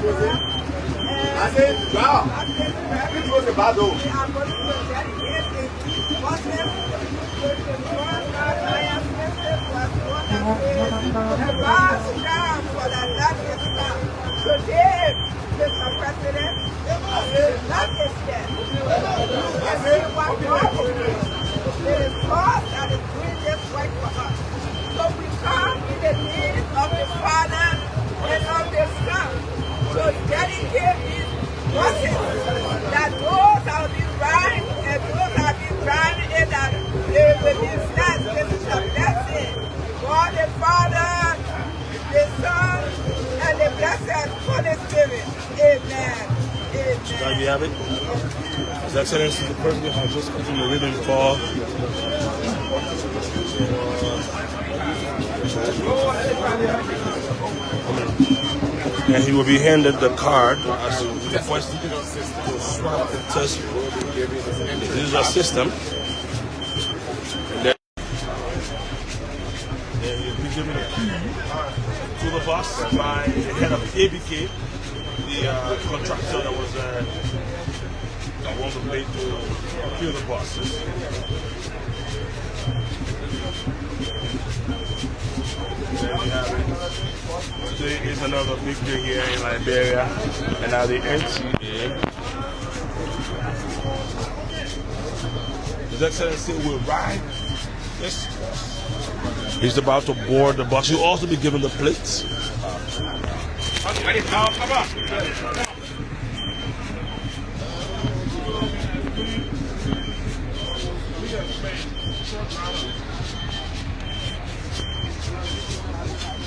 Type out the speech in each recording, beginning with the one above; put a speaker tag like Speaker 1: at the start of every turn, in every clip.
Speaker 1: I said, wow. It was a battle.
Speaker 2: We are going to dedicate the Muslim with the Lord God Alliance Minister was one of the rise down for the land Islam. Today, Mr. President, that is there. And we want God to do. It is God that is doing this work for us. So we come in the name of the Father and of the Son to dedicate these buses that those that will be riding and those that will be driving in that they will be blessed. This is a blessing. God the Father, the Son, and the blessed Holy Spirit. Amen. Amen.
Speaker 3: There you have it. His Excellency the President has just put in the ribbon for and he will be handed the card as the first to swap the test. This is our system. And then he'll be given a key to the bus by the head of ABK, the contractor that was that won the bid to procure the buses. There we have it. Today is another big day here in Liberia, and now the NTA. His Excellency will ride this bus. He's about to board the bus. He'll also be given the plates.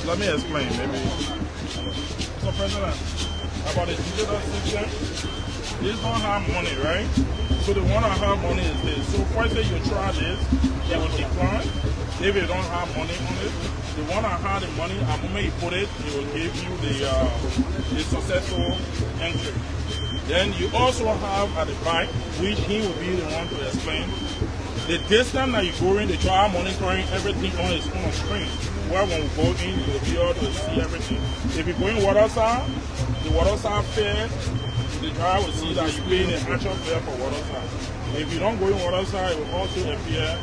Speaker 4: Let me explain, maybe. So, President, about the digital system, this don't have money, right? So the one that have money is this. So first say you try this, it will decline. If you don't have money on it, the one that had the money, the moment you put it, it will give you the successful entry. Then you also have at the back, which he will be the one to explain. The distance that you go in, the driver monitoring everything on his own screen. Where when we go in, you'll be able to see everything. If you go in waterside, the waterside fare, the driver will see that you're paying the actual fare for waterside. If you don't go in waterside, it will also appear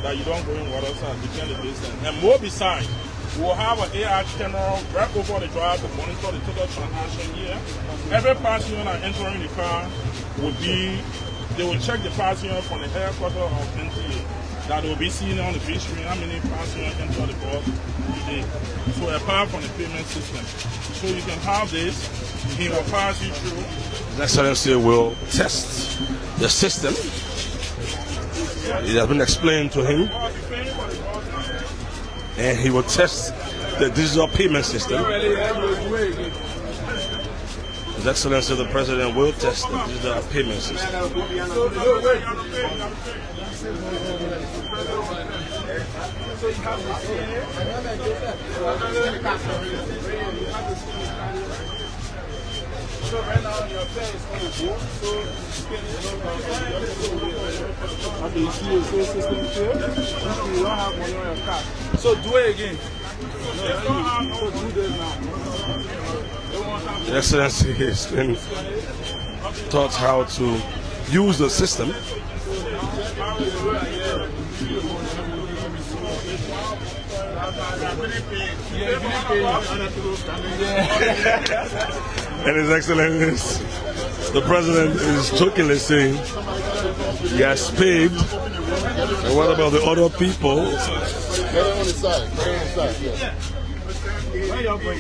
Speaker 4: that you don't go in waterside, depending on the distance. And more besides, we'll have an AI camera right over the driver to monitor the total transaction here. Every passenger that entering the car will be, they will check the passenger from the headquarters of NTA. That will be seen on the big screen how many passengers enter the bus today. So apart from the payment system. So you can have this, he will pass you through.
Speaker 3: His Excellency will test the system. It has been explained to him. And he will test the digital payment system. His Excellency the President will test the digital payment system.
Speaker 4: So right now your fare is on the board, so okay, you see your fare system here? You don't have money on your card. So do it again. So do this now.
Speaker 3: His Excellency has been taught how to use the system. And His Excellency, the President is jokingly saying he has paid. And what about the other people?
Speaker 1: Get it on the side. Get it on the side. Yeah.
Speaker 4: Where you going?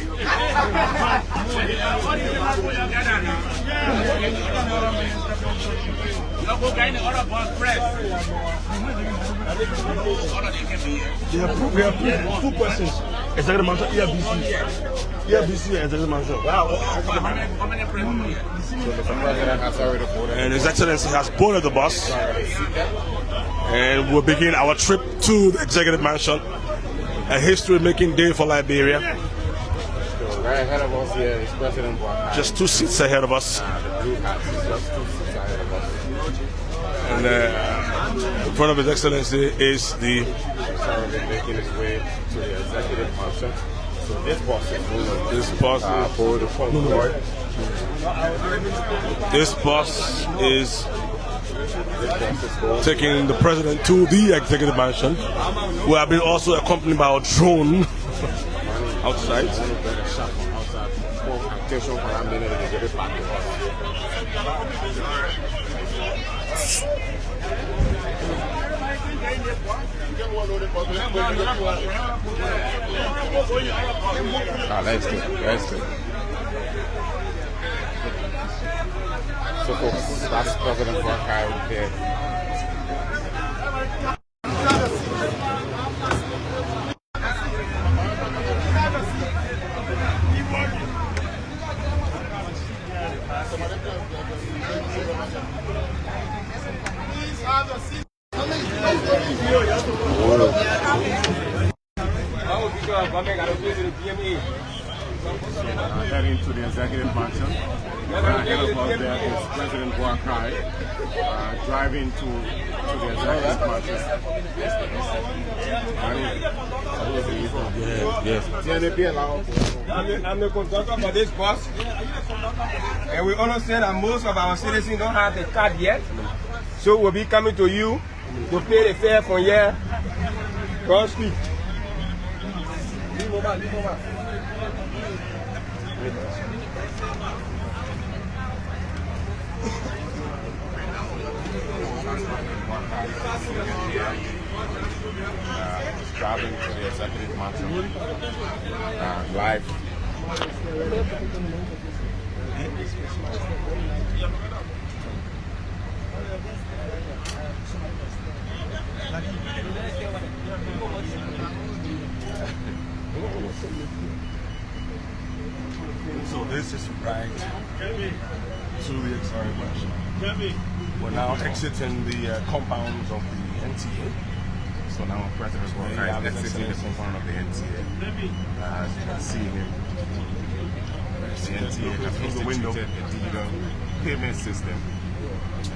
Speaker 3: We have two questions. Executive Mansion, ERBC, Executive Mansion. And His Excellency has boarded the bus. And we'll begin our trip to the Executive Mansion. A history-making day for Liberia.
Speaker 5: Right ahead of us here is President Boakai.
Speaker 3: Just 2 seats ahead of us.
Speaker 5: The blue hat is just 2 seats ahead of us.
Speaker 3: And in front of His Excellency is the...
Speaker 5: making his way to the Executive Mansion. So this bus is moving.
Speaker 3: This bus is...
Speaker 5: for the front door.
Speaker 3: This bus is taking the president to the executive mansion. We have been also accompanied by a drone outside.
Speaker 5: That's good. That's good. So folks, that's President Boakai there. Heading to the executive mansion. Ahead of us there is President Boakai driving to the executive mansion. Yes.
Speaker 6: I'm the conductor for this bus, and we understand that most of our citizens don't have the card yet, so we'll be coming to you to pay the fare from here. Cross street.
Speaker 5: Driving to the executive mansion live.
Speaker 3: So this is right to the executive mansion. We're now exiting the compounds of the NTA.
Speaker 5: So now President Boakai is exiting the compound of the NTA. As you can see here, the NTA has instituted a digital payment system.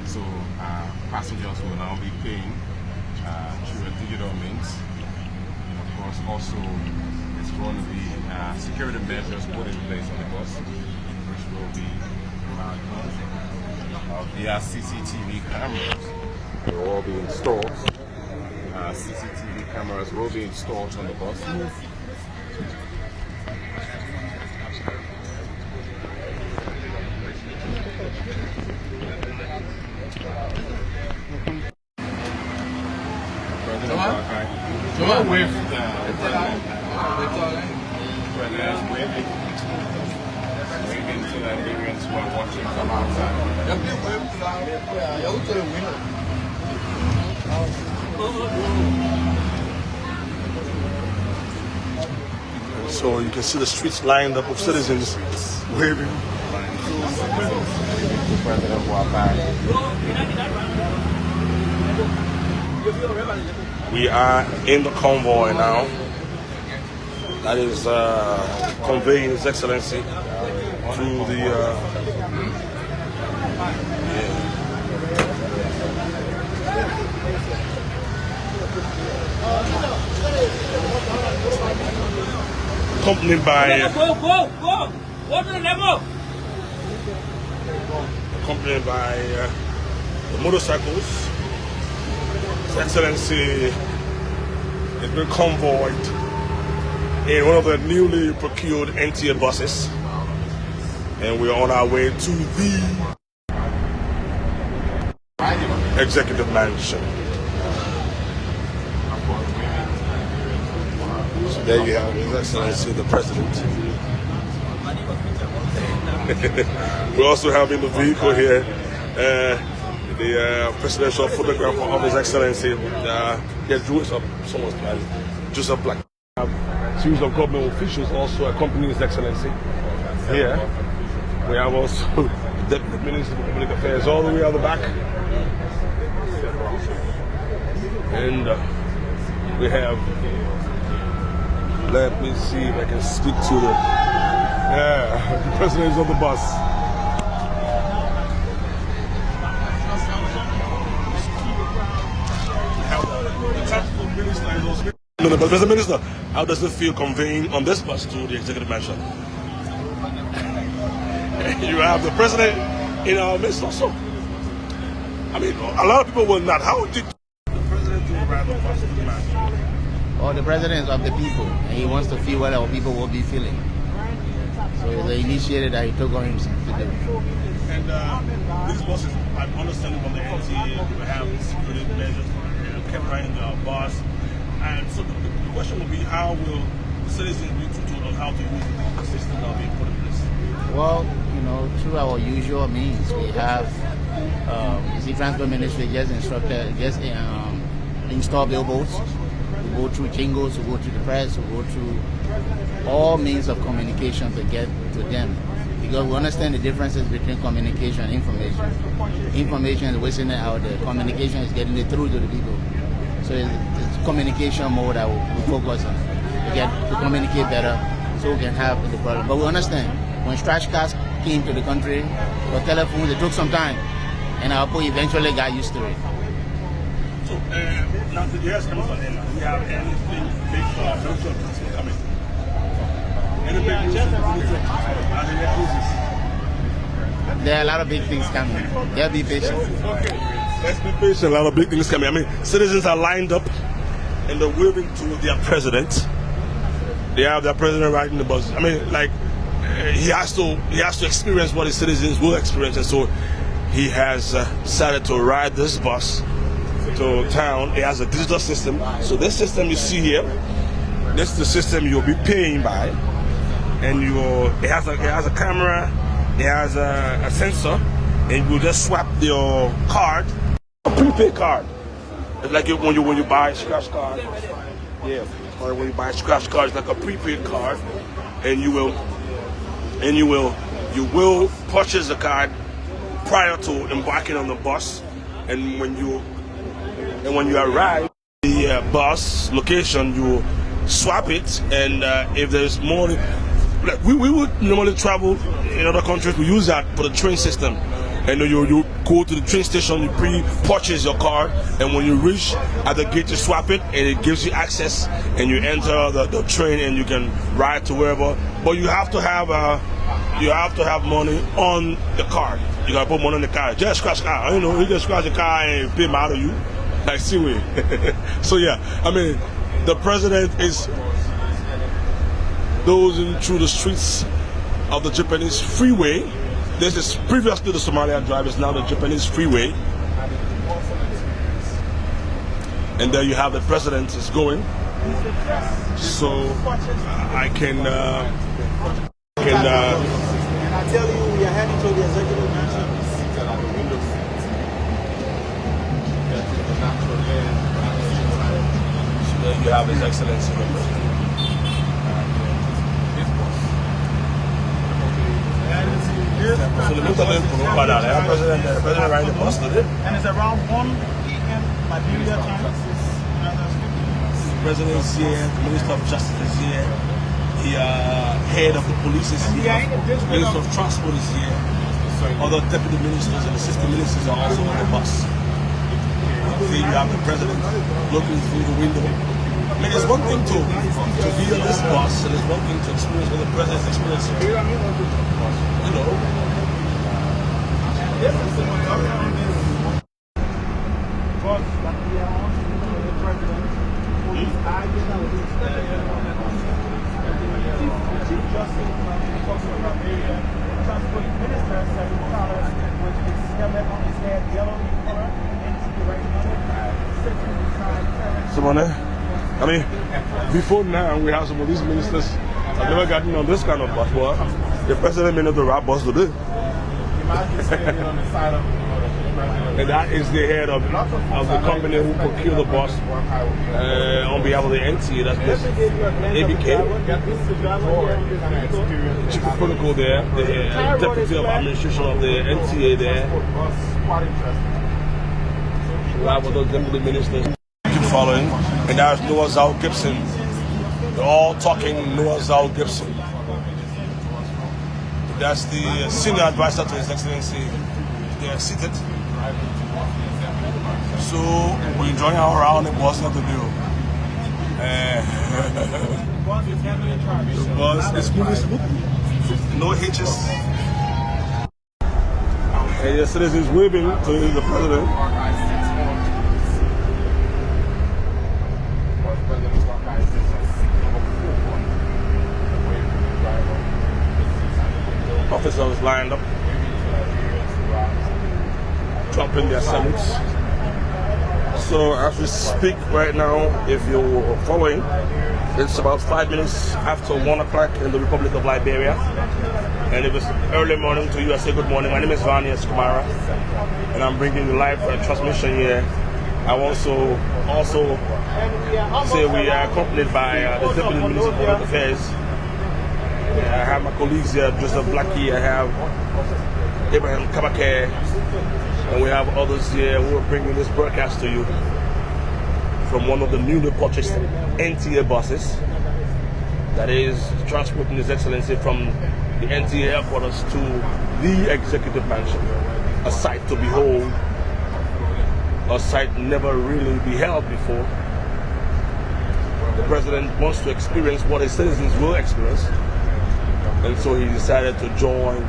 Speaker 5: So passengers will now be paying through a digital means. And of course, also it's going to be security measures put in place on the bus, which will be via CCTV cameras. They will all be installed. CCTV cameras will be installed on the bus. Waving to the Liberians who are watching from outside.
Speaker 3: So you can see the streets lined up with citizens waving.
Speaker 5: President Boakai.
Speaker 3: We are in the convoy now. That is conveying His Excellency to the accompanied by the motorcycles. His Excellency has been convoyed in one of the newly procured NTA buses, and we are on our way to the executive mansion. So there you have His Excellency the President. We're also having the vehicle here, the presidential photographer of His Excellency. He drew us up, someone's planning, just a black. A series of government officials also accompanying His Excellency here. We have also the Deputy Minister of Public Affairs all the way out the back. And we have, let me see if I can speak to the presidents of the bus. No, but Mr. Minister, how does it feel conveying on this bus to the executive mansion? you have the president in our midst also. I mean, a lot of people will not. How did the president do ride the bus to the man?
Speaker 7: Well, the president is of the people, and he wants to feel what our people will be feeling. So it's an initiative that he took on himself to do.
Speaker 3: And these buses, I'm understanding from the NTA, we have security measures, kept riding the bus. And so the question will be, how will the citizens be tutored on how to use the system that will be put in place?
Speaker 7: Well, you know, through our usual means, we have the Transport Ministry just install billboards. We go through jingles, we go through the press, we go through all means of communication to get to them. Because we understand the differences between communication and information. Information is whistling it out there. Communication is getting it through to the people. So it's communication mode that we focus on. To communicate better so we can have the problem. But we understand when scratch cards came to the country, or telephones, it took some time. And our people eventually got used to it.
Speaker 3: So now the years coming to an end. Do we have anything big for coming? Any big news?
Speaker 7: There are a lot of big things coming. They'll be patient.
Speaker 3: Okay. Let's be patient. A lot of big things coming. I mean, citizens are lined up and they're waving to their president. They have their president riding the bus. I mean, like he has to experience what his citizens will experience, and so he has decided to ride this bus to town. It has a digital system. So this system you see here, this is the system you'll be paying by, and it has a camera, it has a sensor, and you just swap your card, a prepaid card. It's like when you buy a scratch card. Yeah, or when you buy a scratch card, it's like a prepaid card, and you will purchase the card prior to embarking on the bus, and when you arrive at the bus location, you swap it, and if there's more, like we would normally travel in other countries, we use that for the train system. And you go to the train station, you pre-purchase your card, and when you reach at the gate, you swap it, and it gives you access, and you enter the train, and you can ride to wherever. But you have to have money on the card. You gotta put money on the card. Just scratch the car. You know, you just scratch the car and pay them out of you. Like, see we. So yeah, I mean, the president is dozing through the streets of the Japanese freeway. This is previously the Somalia Drive, it's now the Japanese freeway. And there you have the president is going. So I can
Speaker 8: And I tell you, we are heading to the executive mansion.
Speaker 3: So there you have His Excellency. So the president riding the bus today.
Speaker 8: And it's around 1 p.m. Liberia time.
Speaker 3: The president is here, the Minister of Justice is here, the head of the police is here, the Minister of Transport is here, other deputy ministers and assistant ministers are also on the bus. Then you have the president looking through the window. I mean, it's one thing to be on this bus, and it's one thing to experience what the president's experiencing. You know. I mean, before now, we have some of these ministers have never gotten on this kind of bus. Well, the president may not the right bus today. And that is the head of the company who procured the bus on behalf of the NTA. That's this ABK. Chief of Protocol there, the Deputy of Administration of the NTA there. Right with those deputy ministers. Keep following. And there's Noah Zhao Gibson. They're all talking Noah Zhao Gibson. That's the senior advisor to His Excellency. They are seated. So we're enjoying our round and boss not to do. The bus is moving smoothly. No hitches. And the citizens waving to the president. Officers lined up, dropping their salutes. So as we speak right now, if you're following, it's about 5 minutes after 1 o'clock in the Republic of Liberia. And if it's early morning to you, I say good morning. My name is Vania Skumara, and I'm bringing you live transmission here. I also say we are accompanied by the Deputy Minister of Public Affairs. I have my colleagues here, Joseph Blackie, I have Abraham Kabake, and we have others here who are bringing this broadcast to you from one of the newly purchased NTA buses that is transporting His Excellency from the NTA headquarters to the Executive Mansion, a sight to behold, a sight never really beheld before. The President wants to experience what his citizens will experience, and so he decided to join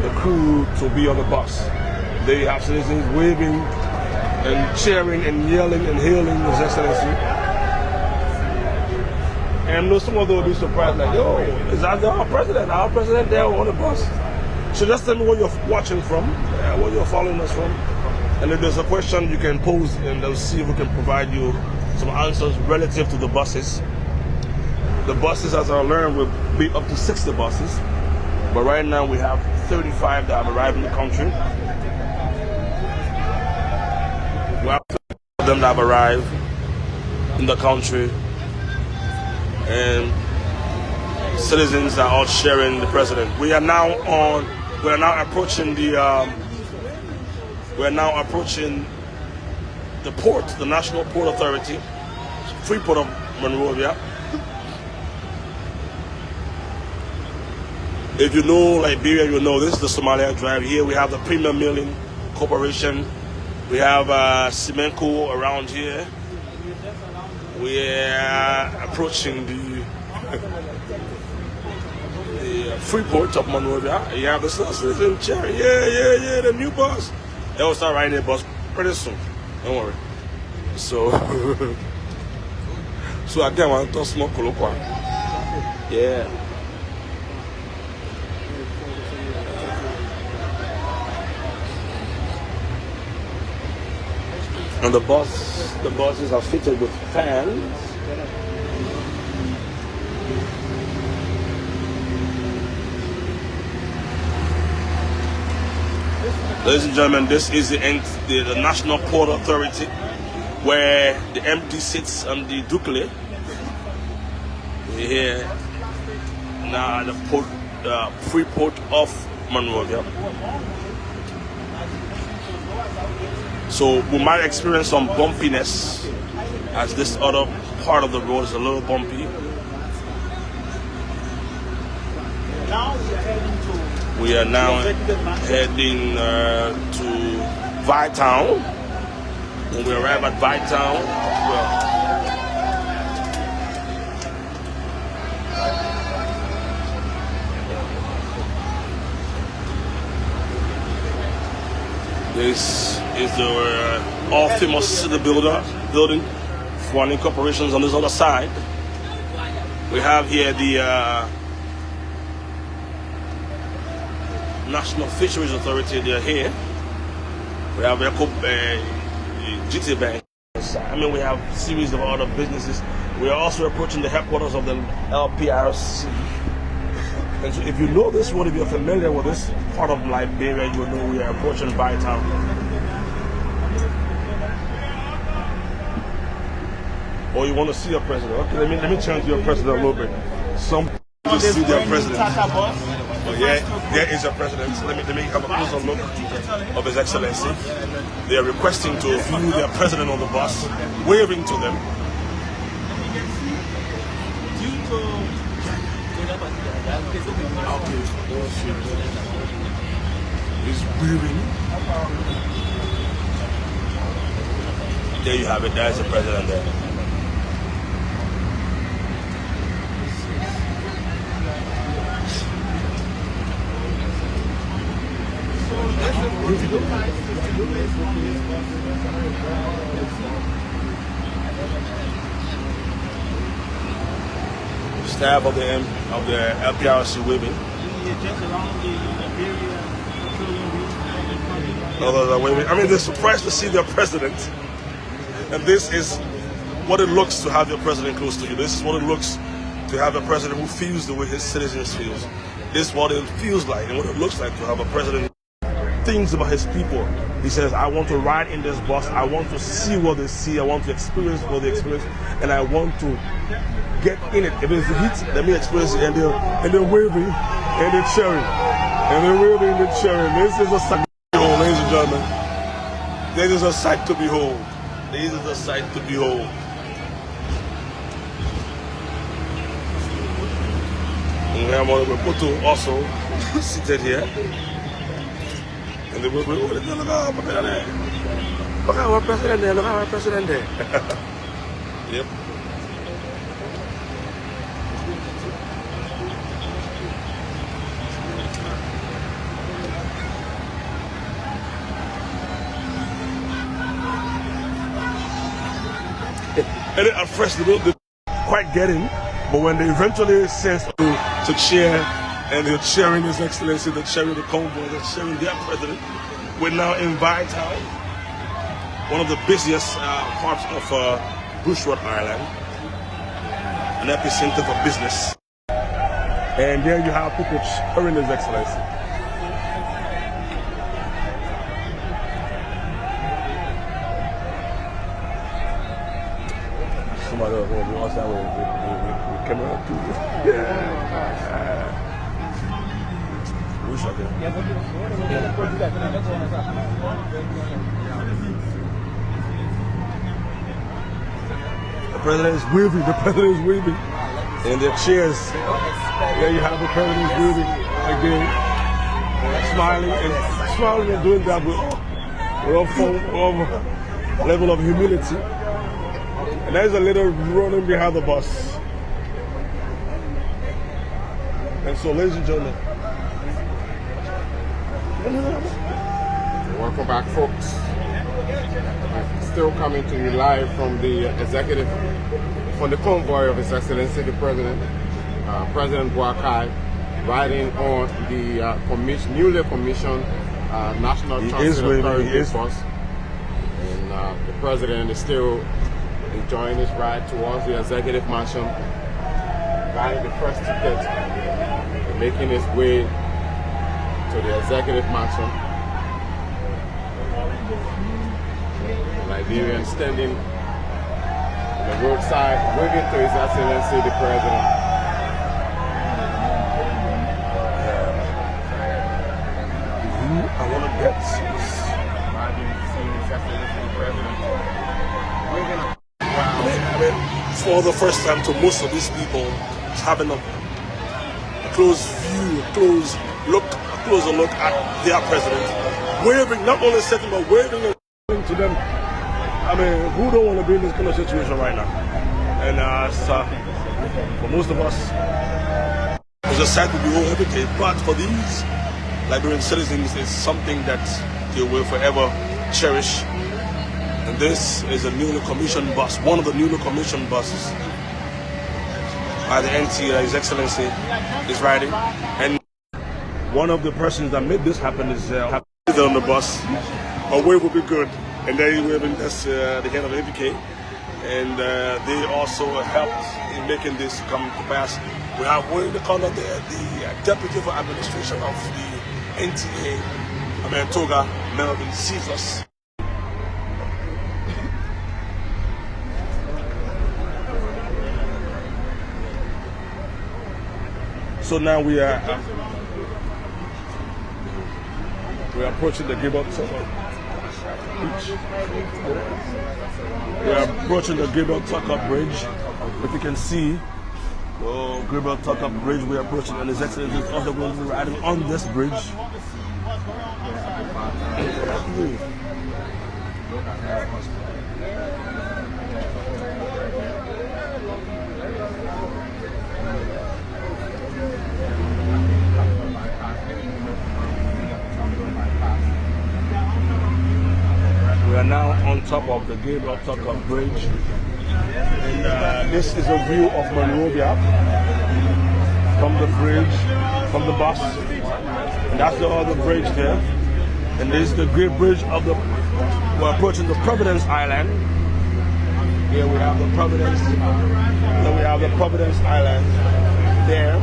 Speaker 3: the crew to be on the bus. They have citizens waving and cheering and yelling and hailing His Excellency. And I know some of them will be surprised, like, yo, is that our president? Our president there on the bus? So just tell me where you're watching from, where you're following us from. And if there's a question you can pose, and they'll see if we can provide you some answers relative to the buses. The buses, as I learned, will be up to 60 buses. But right now we have 35 that have arrived in the country. We have 30 of them that have arrived in the country. And citizens are out sharing the president. We are now approaching the port, the National Port Authority, Freeport of Monrovia. If you know Liberia, you know this is the Somalia Drive. Here we have the Premium Milling Corporation. We have Simenco around here. We are approaching the Freeport of Monrovia. You have the citizen chair. Yeah, the new bus. They will start riding the bus pretty soon. Don't worry. So, again, I want to smoke Kolokwa. Yeah. And the buses are fitted with fans. Ladies and gentlemen, this is the National Port Authority, where the MD sits on the Dukle. We're here now at the Freeport of Monrovia. So we might experience some bumpiness, as this other part of the road is a little bumpy. We are now heading to Vytown. When we arrive at Vytown, this is the all-famous city building for any corporations on this other side. We have here the National Fisheries Authority. They're here. We have GT Bank. I mean, we have a series of other businesses. We are also approaching the headquarters of the LPRC. And so if you know this one, if you're familiar with this part of Liberia, you will know we are approaching Bytown. Or you want to see your president. Okay, let me turn to your president a little bit. Some people see their president. Oh, yeah, there is a president. Let me have a closer look of His Excellency. They are requesting to view their president on the bus, waving to them. He's waving. There you have it. There's the president there. Staff of the LPRC waving. Others are waving. I mean, they're surprised to see their president. And this is what it looks to have your president close to you. This is what it looks to have a president who feels the way his citizens feel. This is what it feels like and what it looks like to have a president who thinks about his people. He says, I want to ride in this bus. I want to see what they see. I want to experience what they experience. And I want to get in it. If it's the heat, let me experience it. And they're waving and they're cheering. And they're waving and they're cheering. This is a sight to behold, ladies and gentlemen. This is a sight to behold. This is a sight to behold. And we have Maputo also seated here. And they will look at our president there, look at our president there. Yep. And at first they don't quite get in, but when they eventually sense to cheer, and they're cheering His Excellency, they're cheering the convoy, they're cheering their president, we now invite one of the busiest parts of Bushwood Island, an epicenter for business. And there you have people cheering His Excellency. Somebody else will be outside with camera too. Yeah. Wish I did. The president is waving. The president is waving. And their cheers. There you have the president waving again. Smiling and doing that with all level of humility. And there's a little running behind the bus. And so, ladies and gentlemen,
Speaker 5: welcome back, folks. Still coming to you live from the executive, from the convoy of His Excellency the President, President Boakai, riding on the newly commissioned National Transit Authority bus. And the President is still enjoying his ride towards the executive mansion, buying the first ticket, and making his way to the executive mansion. Liberians standing on the roadside, waving to His Excellency the President.
Speaker 3: I want to get
Speaker 5: His Excellency the President.
Speaker 3: For the first time to most of these people, having a close view, a closer look at their president, waving, not only setting but waving and to them. I mean, who don't want to be in this kind of situation right now? And for most of us, it's a sight to behold every day. But for these Liberian citizens, it's something that they will forever cherish. And this is a newly commissioned bus, one of the newly commissioned buses by the NTA. His Excellency is riding. And one of the persons that made this happen is on the bus. A wave will be good. And they're waving, that's the head of APK. And they also helped in making this come to pass. We have William the Conduct there, the Deputy for Administration of the NTA, Toga, Melvin Cephas. So now we are approaching the Gilbert Tucker Bridge. We are approaching the Gilbert Tucker Bridge. If you can see, the Gilbert Tucker Bridge we are approaching, and His Excellency is also going to be riding on this bridge. We are now on top of the Gabriel Tucker Bridge. And this is a view of Monrovia from the bridge, from the bus. And that's the other bridge there. And this is the great bridge of the, we're approaching the Providence Island. Here we have the Providence, then we have the Providence Island there.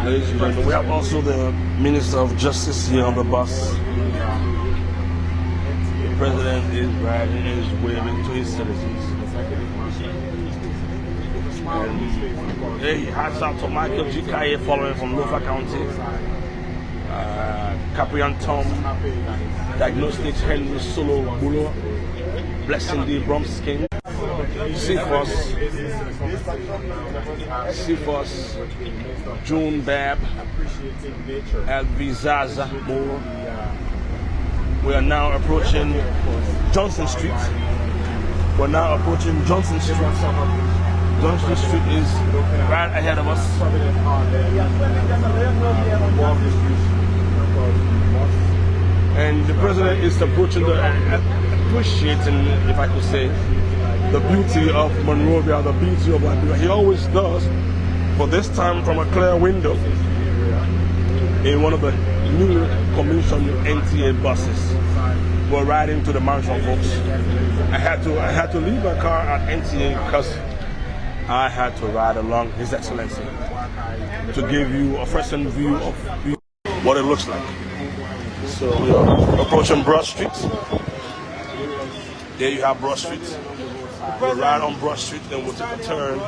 Speaker 3: Ladies and gentlemen, we have also the Minister of Justice here on the bus. The President is riding, is waving to his citizens. And hey, hats out to Michael G. Kaye following from Lofa County. Caprian Tom, Diagnostics Henry Solo Bulo, Blessing D. Bromskin, Sifos, June Bab, Elvizaza Moore. We are now approaching Johnson Street. We're now approaching Johnson Street. Johnson Street is right ahead of us. And the president is approaching appreciating, if I could say, the beauty of Monrovia, the beauty of Liberia. He always does, but this time from a clear window in one of the newly commissioned NTA buses. We're riding to the mansion, folks. I had to leave my car at NTA because I had to ride along His Excellency to give you a first-hand view of what it looks like. So we are approaching Broad Street. There you have Broad Street. We'll ride on Broad Street, then we'll take a turn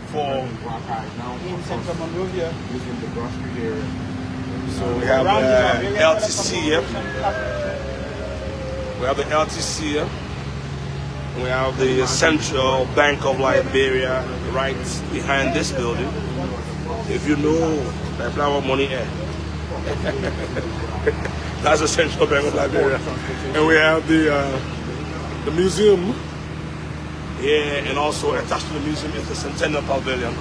Speaker 3: for so we have the LTC here. We have the LTC here. We have the Central Bank of Liberia right behind this building. If you know that flower money air. That's the Central Bank of Liberia. And we have the museum here, and also attached to the museum is the Centennial Pavilion.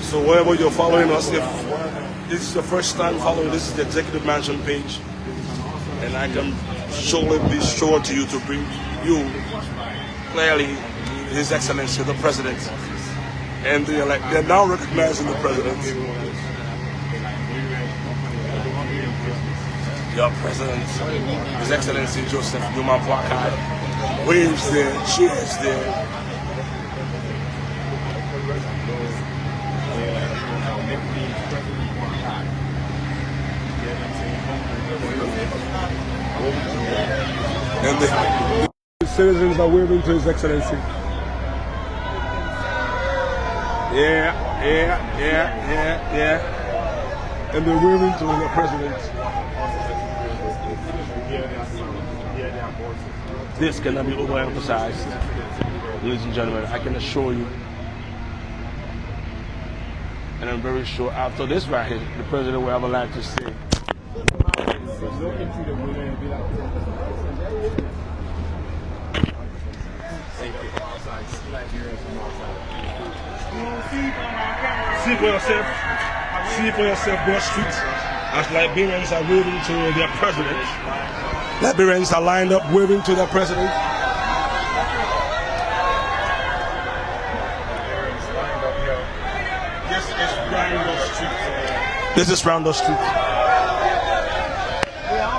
Speaker 3: So wherever you're following us, if this is the first time following, this is the Executive Mansion page, and I can surely be sure to you to bring you clearly His Excellency the President, and they're now recognizing the President. Your President, His Excellency Joseph Numa Boakai, waves there, cheers there. And the citizens are waving to His Excellency. Yeah. And they're waving to the President. This cannot be overemphasized, ladies and gentlemen. I can assure you, and I'm very sure after this right here, the President will have a lot to say. See for yourself, Broad Street, as Liberians are waving to their president. Liberians are lined up waving to their president. This is Roundel Street.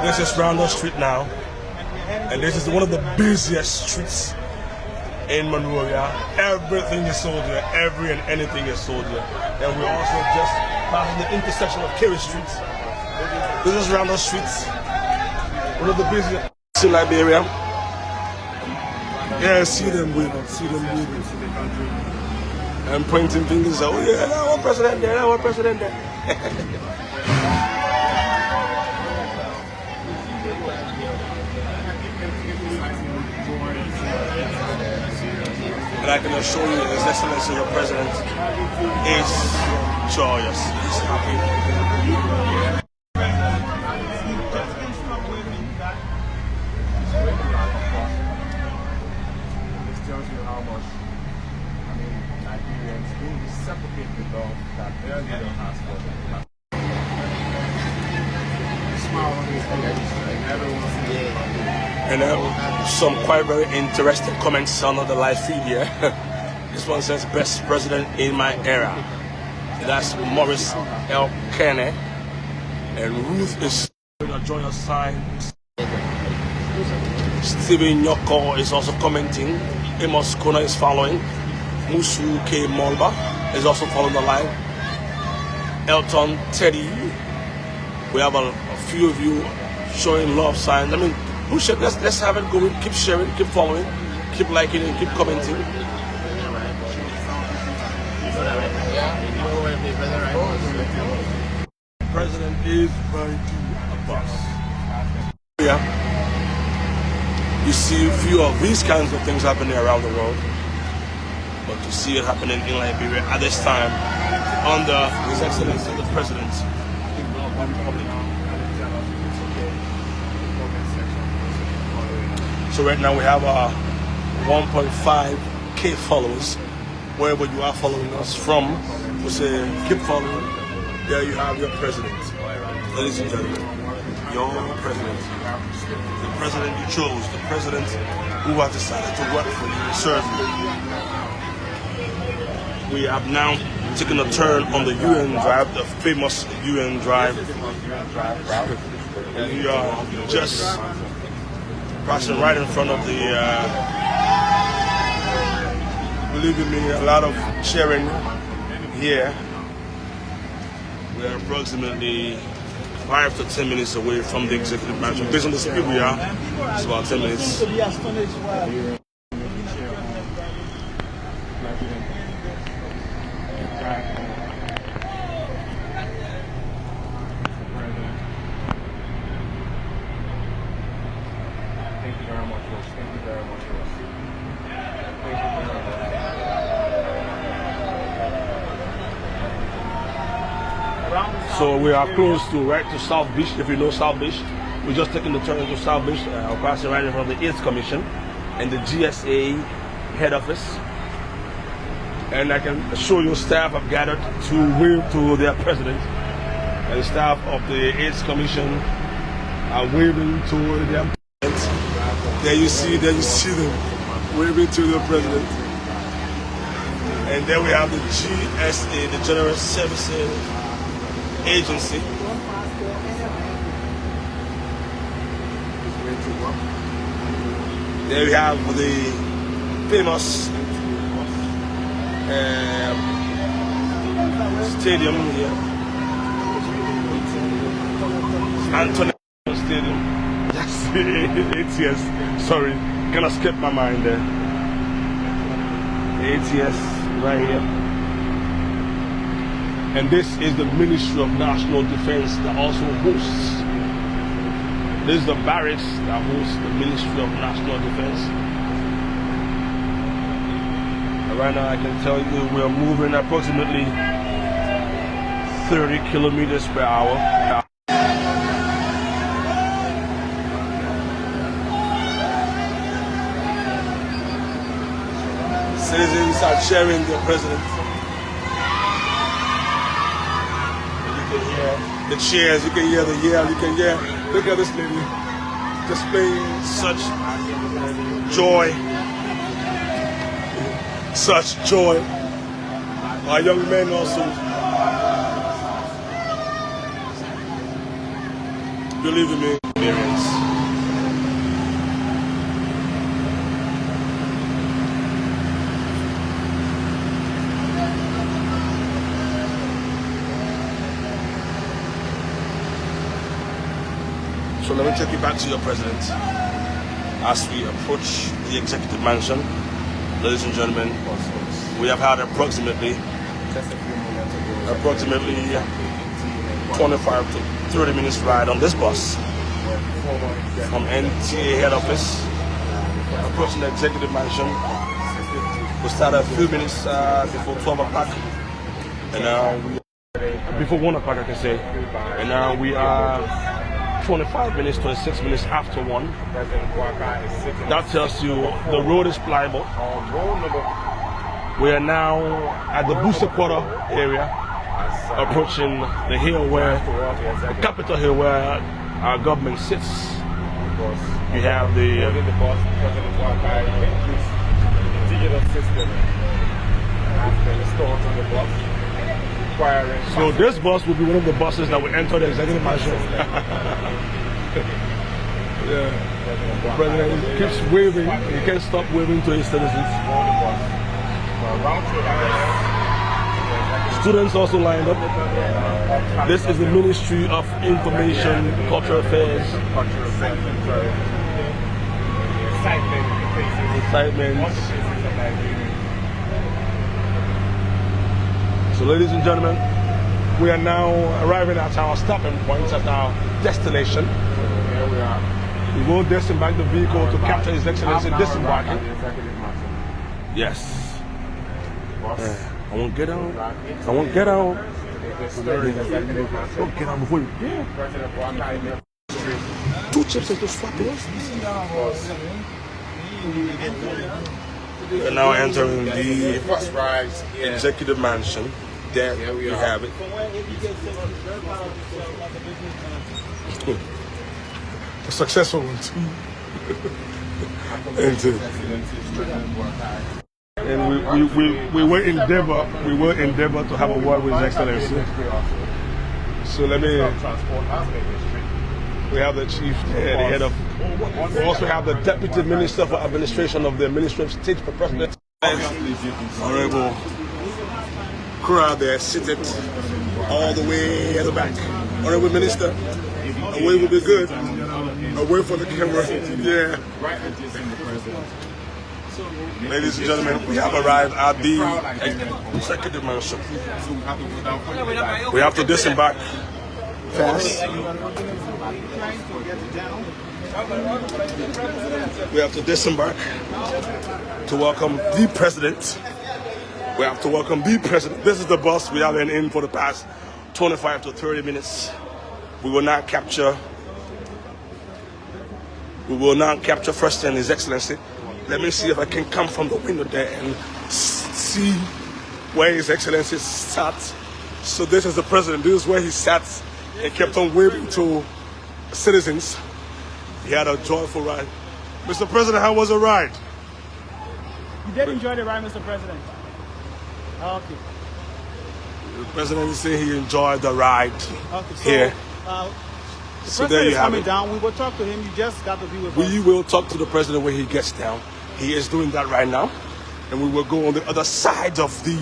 Speaker 3: This is Roundel Street now. And this is one of the busiest streets in Monrovia. Everything is sold here. Every and anything is sold here. And we're also just passing the intersection of Kerry Street. This is Roundel Street. One of the busiest in Liberia. Yeah, see them waving. And pointing fingers. Oh yeah, that one president there, that one president there. And I can assure you, His Excellency the President is joyous. He's happy.
Speaker 5: This tells you how much, Liberians do reciprocate the love that their leader has for them. Smile on his face. Everyone sees
Speaker 3: And some quite very interesting comments on the live feed here. This one says, best president in my era. That's Morris L. Kenney. And Ruth is a joyous sign. Steven Nyoko is also commenting. Amos Kona is following. Musu K. Molba is also following the line. Elton Teddy. We have a few of you showing love signs. I mean, let's have it going. Keep sharing, keep following, keep liking, and keep commenting. The president is riding a bus. Yeah. You see a few of these kinds of things happening around the world, but to see it happening in Liberia at this time under His Excellency the President. So right now we have 1.5K followers. Wherever you are following us from, we say keep following. There you have your president. Ladies and gentlemen, your president. The president you chose, the president who has decided to work for you and serve you. We have now taken a turn on the UN Drive, the famous UN Drive. And we are just passing right in front of the, believe me, a lot of cheering here. We're approximately 5 to 10 minutes away from the executive mansion. Based on the speed we are, it's about 10 minutes. So we are close to South Beach. If you know South Beach, we're just taking the turn to South Beach. We're passing right in front of the 8th Commission and the GSA head office. And I can show you staff have gathered to wave to their president. And the staff of the 8th Commission are waving to their president. There you see them waving to the president. And then we have the GSA, the General Services Agency. There we have the famous stadium here, Antonio Stadium. Yes, ATS. Sorry, kind of skipped my mind there. ATS right here. And this is the Ministry of National Defense that also hosts. This is the barracks that hosts the Ministry of National Defense. And right now I can tell you we're moving approximately 30 kilometers per hour. Citizens are cheering the president. The cheers, you can hear the yell, you can hear. Look at this lady displaying such joy. Such joy. Our young men also. Believe in me, parents. So let me take you back to your president as we approach the executive mansion. Ladies and gentlemen, we have had approximately 25 to 30 minutes ride on this bus from NTA head office, approaching the executive mansion. We started a few minutes before 12 o'clock, and before 1 o'clock I can say, and now we are 25 minutes, 26 minutes after 1. That tells you the road is pliable. We are now at the Booster Quarter area, approaching the hill where, the Capitol Hill where our government sits. You have the
Speaker 5: President Boakai introduced the digital system has been installed on the bus, requiring.
Speaker 3: So this bus will be one of the buses that will enter the executive mansion. Yeah. The president keeps waving. He can't stop waving to his citizens. Students also lined up. This is the Ministry of Information, Cultural Affairs. Excitement. So ladies and gentlemen, we are now arriving at our stopping point, at our destination.
Speaker 5: Here we are.
Speaker 3: We will disembark the vehicle to capture His Excellency disembarking. Yes. I won't get out. I won't get out. Don't get out before you. Yeah. 2 chips and 2 swappies. We're now entering the executive mansion. There we have it. A successful one too. And we will endeavor to have a word with His Excellency. So let me. We have the chief there, the head of. We also have the deputy minister for administration of the Ministry of State for President. Honorable crowd there seated all the way at the back. Honorable Minister, a way will be good. Away from the camera. Yeah. Ladies and gentlemen, we have arrived at the executive mansion. We have to disembark fast. We have to disembark to welcome the president. We have to welcome the president. This is the bus we have been in for the past 25 to 30 minutes. We will now capture first and His Excellency. Let me see if I can come from the window there and see where His Excellency sat. So this is the president. This is where he sat and kept on waving to citizens. He had a joyful ride. Mr. President, how was the ride?
Speaker 8: You did enjoy the ride, Mr. President? Okay.
Speaker 3: The president is saying he enjoyed the ride here.
Speaker 8: The
Speaker 3: So
Speaker 8: president
Speaker 3: there you
Speaker 8: is
Speaker 3: have
Speaker 8: coming
Speaker 3: it.
Speaker 8: down. We will talk to him. You just got to be with us.
Speaker 3: We will talk to the president when he gets down. He is doing that right now. And we will go on the other side of the